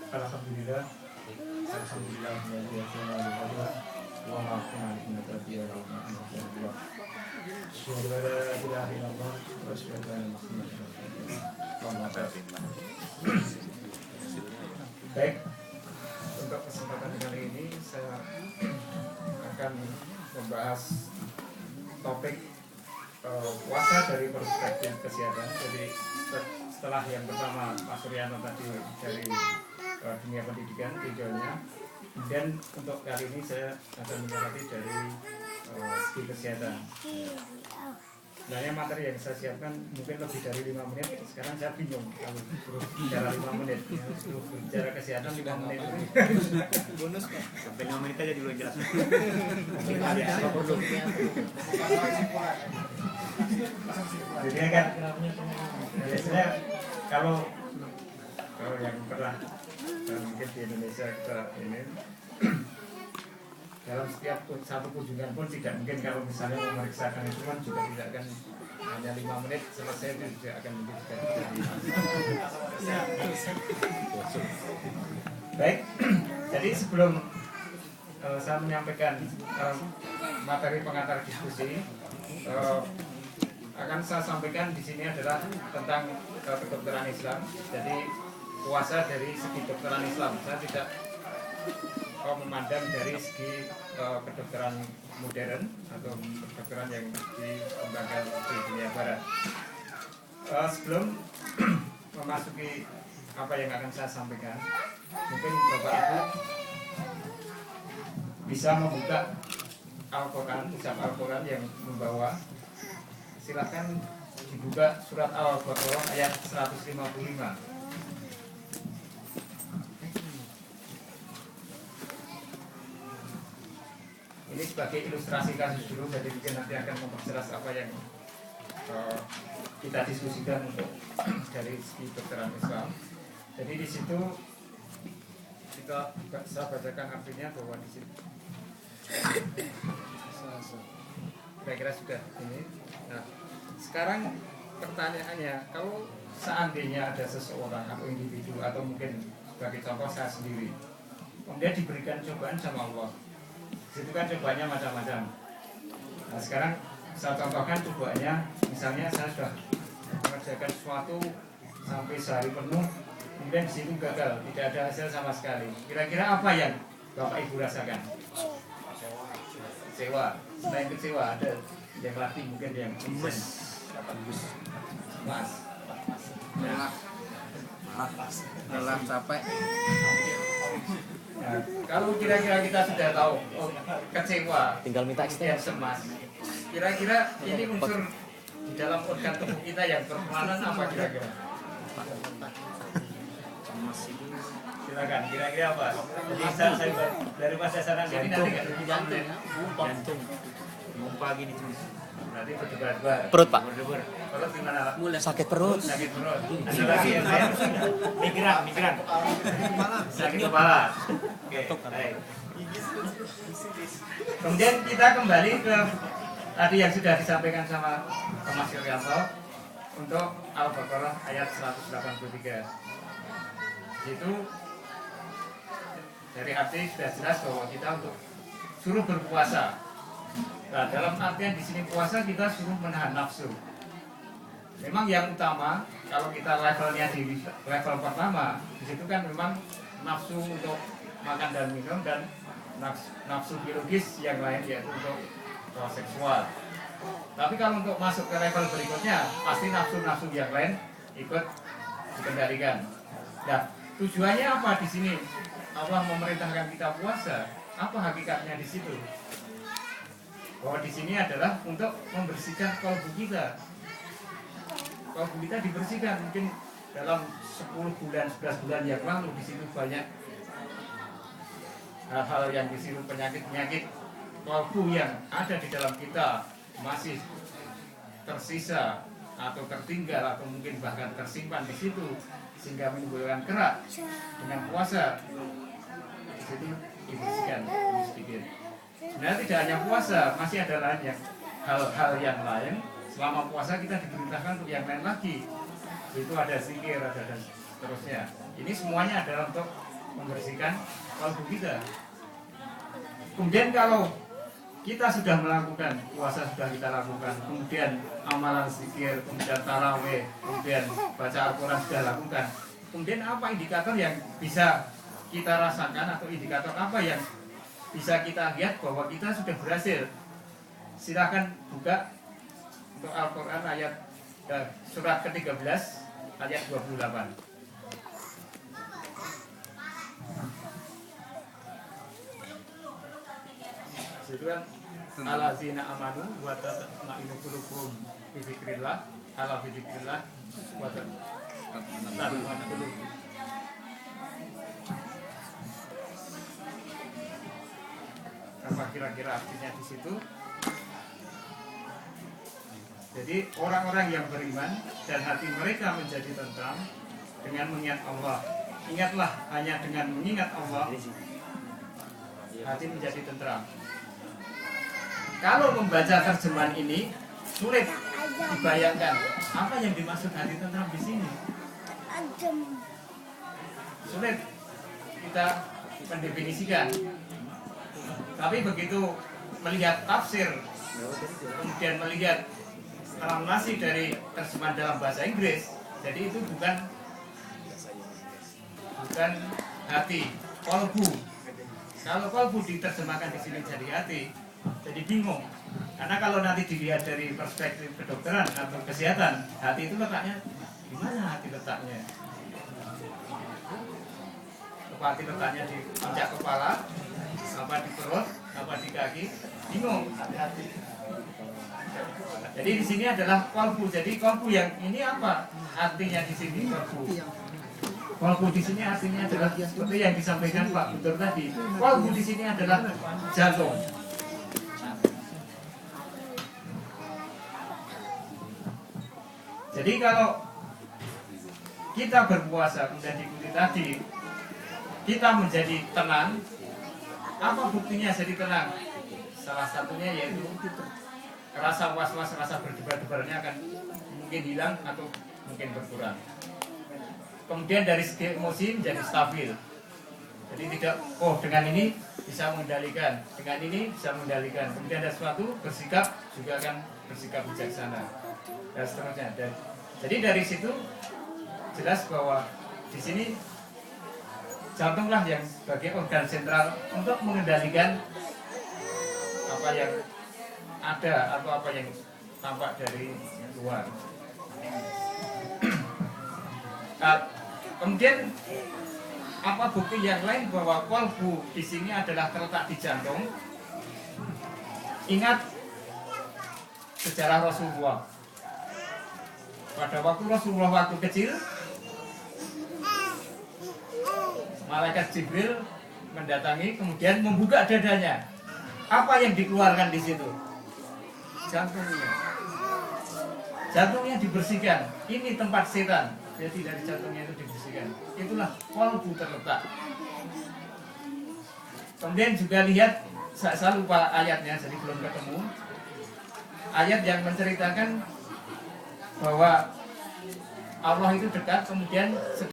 Alhamdulillah. Alhamdulillah. Wa ma kunna linahtadiya lawla an hadana Allah. Asyhadu an la ilaha illallah wa asyhadu anna Muhammadan rasulullah. Baik, untuk kesempatan kali ini saya akan membahas topik puasa dari perspektif kesehatan. Jadi setelah yang pertama Pak Suryanto tadi dari dunia pendidikan tujuannya, dan untuk kali ini saya akan menyoroti dari segi kesehatan. Sebenarnya materi yang saya siapkan mungkin lebih dari 5 menit. Sekarang saya bingung kalau bicara 5 menit, bicara kesehatan 5 menit. Bonus kok. Sampai 5 menit aja dulu jelas. Jadi kan biasanya kalau yang pernah mungkin di Indonesia kita ini dalam setiap satu kunjungan pun tidak mungkin kalau misalnya memeriksakan itu kan juga tidak akan hanya 5 menit selesai, itu juga akan mungkin baik. Jadi sebelum saya menyampaikan materi pengantar diskusi, akan saya sampaikan di sini adalah tentang kedokteran Islam. Jadi puasa dari segi kedokteran Islam. Saya tidak memandang dari segi kedokteran modern atau kedokteran yang dikembangkan di dunia barat. Sebelum memasuki apa yang akan saya sampaikan, mungkin Bapak Ibu bisa membuka Al-Quran, kitab Al-Quran yang membawa. Silakan dibuka surat Al-Baqarah ayat 155. Ini sebagai ilustrasi kasus dulu, jadi mungkin nanti akan memperjelas apa yang kita diskusikan untuk dari segi kedokteran Islam. Jadi di situ kita bisa bacakan artinya bahwa di situ kira-kira sudah ini. Nah, sekarang pertanyaannya, kalau seandainya ada seseorang atau individu atau mungkin sebagai contoh saya sendiri, kemudian diberikan cobaan sama Allah. Itu kan cobaannya macam-macam. Nah, sekarang saya contohkan cobaannya, misalnya saya sudah mengerjakan sesuatu sampai sehari penuh, kemudian di situ gagal, tidak ada hasil sama sekali. Kira-kira apa yang Bapak Ibu rasakan? Kecewa. Selain kecewa, ada yang lagi mungkin yang mas. Lelah capek. Nah, kalau kira-kira kita sudah tahu kecewa, Tinggal minta kemudian cemas, kira-kira ini unsur di dalam organ tubuh kita yang berperanan apa kira-kira? Silakan, kira-kira apa? Jadi saya dari Mas Hasanan, jadi nanti Jantung. Mumpah gini cuma. berarti berdebar-debar. Perut, Pak. Berdebar. Perut gimana? Mulai sakit perut. Sakit perut. Ada lagi yang lain? Migran. Sakit kepala. Oke, baik. Kemudian kita kembali ke tadi yang sudah disampaikan sama Mas Suryanto untuk Al-Baqarah ayat 183. Itu dari arti sudah jelas bahwa kita untuk suruh berpuasa. Nah, dalam artian di sini puasa kita suruh menahan nafsu. Memang yang utama kalau kita levelnya di level pertama, di situ kan memang nafsu untuk makan dan minum dan nafsu biologis yang lain yaitu untuk seksual. Tapi kalau untuk masuk ke level berikutnya, pasti nafsu-nafsu yang lain ikut dikendalikan. Nah, tujuannya apa di sini? Allah memerintahkan kita puasa. Apa hakikatnya di situ? Bahwa di sini adalah untuk membersihkan kalbu kita. Kalbu kita dibersihkan. Mungkin dalam 10 bulan, 11 bulan yang lalu di situ banyak hal-hal yang di situ penyakit-penyakit kalbu yang ada di dalam kita masih tersisa atau tertinggal atau mungkin bahkan tersimpan di situ sehingga menimbulkan kerak. Dengan puasa di situ dibersihkan sedikit. Sebenarnya tidak hanya puasa, masih ada lain hal-hal yang lain. Selama puasa kita diperintahkan untuk yang lain lagi. Itu ada zikir, ada dan seterusnya. Ini semuanya adalah untuk membersihkan kalbu kita. Kemudian kalau kita sudah melakukan puasa, sudah kita lakukan, kemudian amalan zikir, kemudian tarawih, kemudian baca Al-Quran sudah lakukan, kemudian apa indikator yang bisa kita rasakan atau indikator apa yang bisa kita lihat bahwa kita sudah berhasil? Silahkan buka untuk Al-Quran ayat surat ke-13 ayat 28. Itu kan alazina amanu wa tatma'innu qulubuhum bi dzikrillah, ala bi dzikrillah wa tatma'innu qulubuhum. Apa kira-kira artinya di situ? Jadi orang-orang yang beriman dan hati mereka menjadi tentram dengan mengingat Allah. Ingatlah, hanya dengan mengingat Allah hati menjadi tentram. Kalau membaca terjemahan ini sulit dibayangkan apa yang dimaksud hati tentram di sini. Sulit kita mendefinisikan. Tapi begitu melihat tafsir, kemudian melihat translasi dari terjemahan dalam bahasa Inggris, jadi itu bukan hati, kolbu. Kalau kolbu diterjemahkan di sini jadi hati, jadi bingung. Karena kalau nanti dilihat dari perspektif kedokteran atau kesehatan, hati itu letaknya di mana? Hati letaknya? Hati letaknya di puncak kepala, apa di perut, apa di kaki, bingung. Hati-hati. Jadi di sini adalah kolbu. Jadi kolbu yang ini apa artinya di sini kolbu? Kolbu di sini artinya adalah seperti yang disampaikan Pak Guntur tadi. Kolbu di sini adalah jantung. Jadi kalau kita berpuasa kemudian diikuti tadi, kita menjadi tenang. Apa buktinya jadi tenang? Salah satunya yaitu rasa was-was, rasa berdebar-debarnya akan mungkin hilang atau mungkin berkurang. Kemudian dari segi emosi menjadi stabil. Jadi tidak, dengan ini bisa mengendalikan, dengan ini bisa mengendalikan. Kemudian ada sesuatu bersikap juga akan bersikap bijaksana dan seterusnya. Jadi dari situ jelas bahwa di sini jantunglah yang sebagai organ sentral untuk mengendalikan apa yang ada atau apa yang tampak dari luar. Kemudian apa bukti yang lain bahwa kolbu di sini adalah terletak di jantung? Ingat sejarah Rasulullah. Pada waktu Rasulullah waktu kecil, malaikat Jibril mendatangi kemudian membuka dadanya. Apa yang dikeluarkan di situ? Jantungnya. Jantungnya dibersihkan. Ini tempat setan. Jadi dari jantungnya itu dibersihkan. Itulah kolbu terletak. Kemudian juga lihat, saya lupa ayatnya, jadi belum ketemu. Ayat yang menceritakan bahwa Allah itu dekat, kemudian